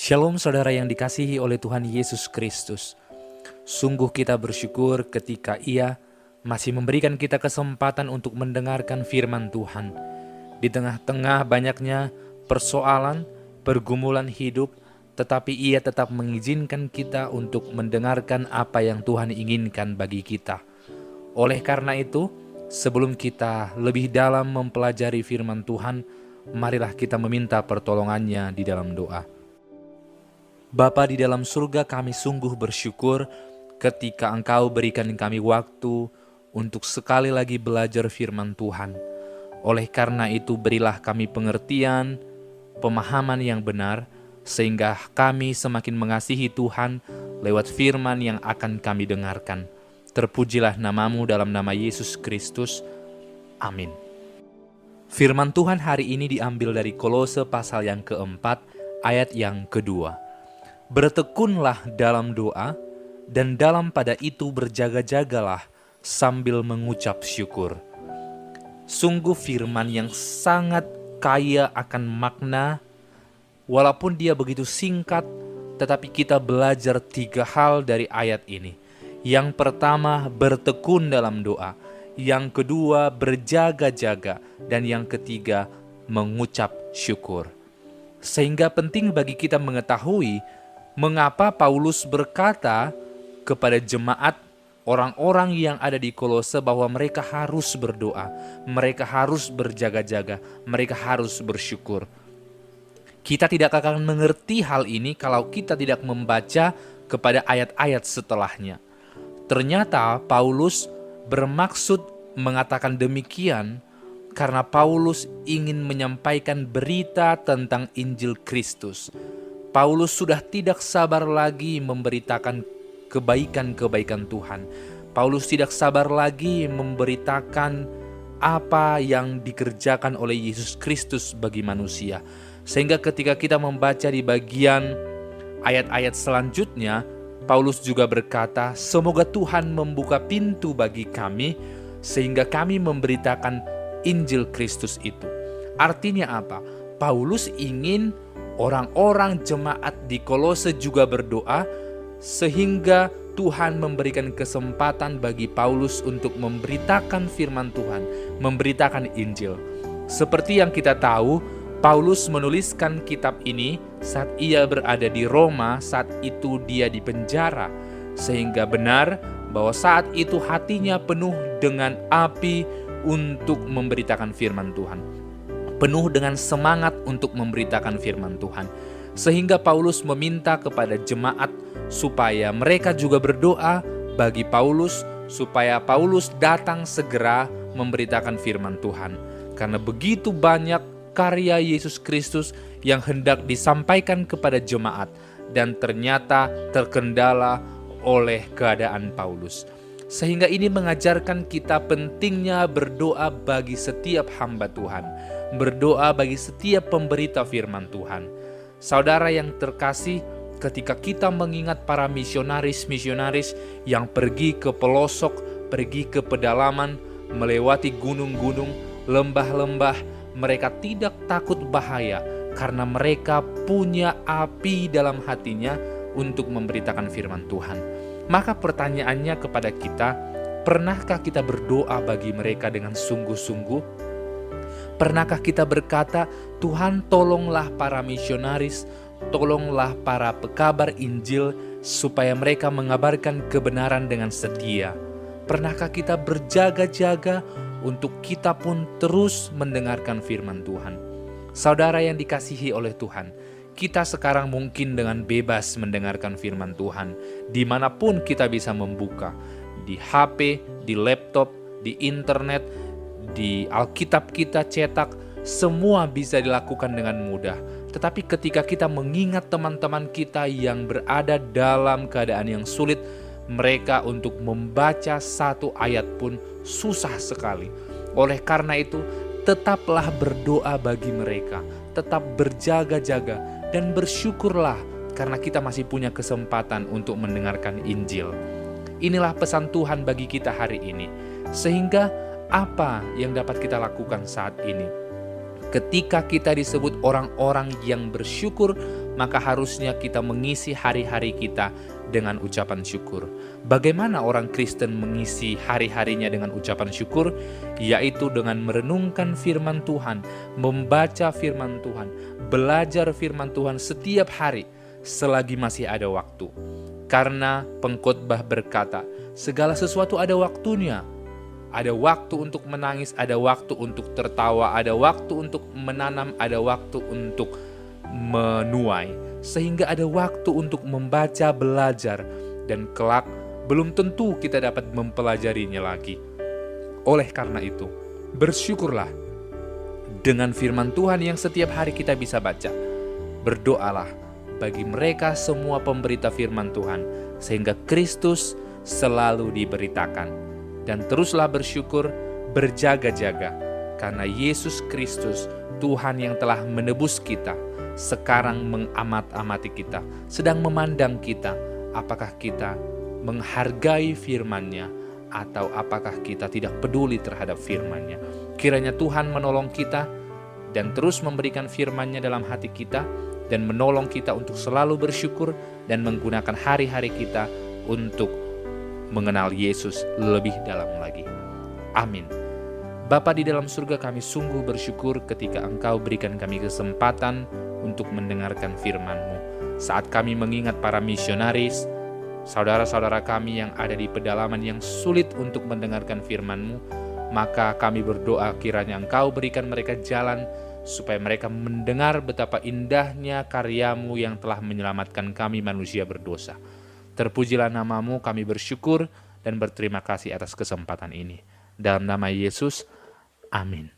Shalom saudara yang dikasihi oleh Tuhan Yesus Kristus. Sungguh kita bersyukur ketika Ia masih memberikan kita kesempatan untuk mendengarkan firman Tuhan. Di tengah-tengah banyaknya persoalan, pergumulan hidup, tetapi Ia tetap mengizinkan kita untuk mendengarkan apa yang Tuhan inginkan bagi kita. Oleh karena itu, sebelum kita lebih dalam mempelajari firman Tuhan, marilah kita meminta pertolongannya di dalam doa. Bapa di dalam surga, kami sungguh bersyukur ketika Engkau berikan kami waktu untuk sekali lagi belajar firman Tuhan. Oleh karena itu, berilah kami pengertian, pemahaman yang benar, sehingga kami semakin mengasihi Tuhan lewat firman yang akan kami dengarkan. Terpujilah namamu dalam nama Yesus Kristus. Amin. Firman Tuhan hari ini diambil dari Kolose pasal yang keempat, ayat yang kedua. Bertekunlah dalam doa, dan dalam pada itu berjaga-jagalah sambil mengucap syukur. Sungguh firman yang sangat kaya akan makna, walaupun dia begitu singkat, tetapi kita belajar 3 hal dari ayat ini. Yang pertama, bertekun dalam doa. Yang kedua, berjaga-jaga. Dan yang ketiga, mengucap syukur. Sehingga penting bagi kita mengetahui mengapa Paulus berkata kepada jemaat orang-orang yang ada di Kolose bahwa mereka harus berdoa, mereka harus berjaga-jaga, mereka harus bersyukur. Kita tidak akan mengerti hal ini kalau kita tidak membaca kepada ayat-ayat setelahnya. Ternyata Paulus bermaksud mengatakan demikian karena Paulus ingin menyampaikan berita tentang Injil Kristus. Paulus sudah tidak sabar lagi memberitakan kebaikan-kebaikan Tuhan. Paulus tidak sabar lagi memberitakan apa yang dikerjakan oleh Yesus Kristus bagi manusia. Sehingga ketika kita membaca di bagian ayat-ayat selanjutnya, Paulus juga berkata, semoga Tuhan membuka pintu bagi kami sehingga kami memberitakan Injil Kristus itu. Artinya apa? Paulus ingin orang-orang jemaat di Kolose juga berdoa sehingga Tuhan memberikan kesempatan bagi Paulus untuk memberitakan firman Tuhan, memberitakan Injil. Seperti yang kita tahu, Paulus menuliskan kitab ini saat ia berada di Roma, saat itu dia di penjara. Sehingga benar bahwa saat itu hatinya penuh dengan api untuk memberitakan firman Tuhan. Penuh dengan semangat untuk memberitakan firman Tuhan. Sehingga Paulus meminta kepada jemaat supaya mereka juga berdoa bagi Paulus, supaya Paulus datang segera memberitakan firman Tuhan. Karena begitu banyak karya Yesus Kristus yang hendak disampaikan kepada jemaat, dan ternyata terkendala oleh keadaan Paulus. Sehingga ini mengajarkan kita pentingnya berdoa bagi setiap hamba Tuhan, berdoa bagi setiap pemberita firman Tuhan. Saudara yang terkasih, ketika kita mengingat para misionaris-misionaris yang pergi ke pelosok, pergi ke pedalaman, melewati gunung-gunung, lembah-lembah, mereka tidak takut bahaya karena mereka punya api dalam hatinya untuk memberitakan firman Tuhan. Maka pertanyaannya kepada kita, pernahkah kita berdoa bagi mereka dengan sungguh-sungguh? Pernahkah kita berkata, Tuhan tolonglah para misionaris, tolonglah para pekabar Injil, supaya mereka mengabarkan kebenaran dengan setia? Pernahkah kita berjaga-jaga untuk kita pun terus mendengarkan firman Tuhan? Saudara yang dikasihi oleh Tuhan, kita sekarang mungkin dengan bebas mendengarkan firman Tuhan, dimanapun kita bisa membuka, di HP, di laptop, di internet, di Alkitab kita cetak, semua bisa dilakukan dengan mudah. Tetapi ketika kita mengingat teman-teman kita yang berada dalam keadaan yang sulit, mereka untuk membaca satu ayat pun susah sekali. Oleh karena itu, tetaplah berdoa bagi mereka, tetap berjaga-jaga, dan bersyukurlah karena kita masih punya kesempatan untuk mendengarkan Injil. Inilah pesan Tuhan bagi kita hari ini. Sehingga apa yang dapat kita lakukan saat ini? Ketika kita disebut orang-orang yang bersyukur, maka harusnya kita mengisi hari-hari kita dengan ucapan syukur. Bagaimana orang Kristen mengisi hari-harinya dengan ucapan syukur? Yaitu dengan merenungkan firman Tuhan, membaca firman Tuhan, belajar firman Tuhan setiap hari selagi masih ada waktu. Karena pengkhotbah berkata, segala sesuatu ada waktunya. Ada waktu untuk menangis, ada waktu untuk tertawa, ada waktu untuk menanam, ada waktu untuk menuai. Sehingga ada waktu untuk membaca, belajar, dan kelak belum tentu kita dapat mempelajarinya lagi. Oleh karena itu, bersyukurlah dengan firman Tuhan yang setiap hari kita bisa baca. Berdoalah bagi mereka semua pemberita firman Tuhan, sehingga Kristus selalu diberitakan. Dan teruslah bersyukur, berjaga-jaga, karena Yesus Kristus, Tuhan yang telah menebus kita, sekarang mengamat-amati kita, sedang memandang kita, apakah kita menghargai firman-Nya, atau apakah kita tidak peduli terhadap firman-Nya. Kiranya Tuhan menolong kita, dan terus memberikan firman-Nya dalam hati kita, dan menolong kita untuk selalu bersyukur, dan menggunakan hari-hari kita untuk mengenal Yesus lebih dalam lagi. Amin. Bapa di dalam surga, kami sungguh bersyukur ketika Engkau berikan kami kesempatan untuk mendengarkan firman-Mu. Saat kami mengingat para misionaris, saudara-saudara kami yang ada di pedalaman yang sulit untuk mendengarkan firman-Mu, maka kami berdoa kiranya Engkau berikan mereka jalan supaya mereka mendengar betapa indahnya karya-Mu yang telah menyelamatkan kami manusia berdosa. Terpujilah nama-Mu, kami bersyukur dan berterima kasih atas kesempatan ini. Dalam nama Yesus, amin.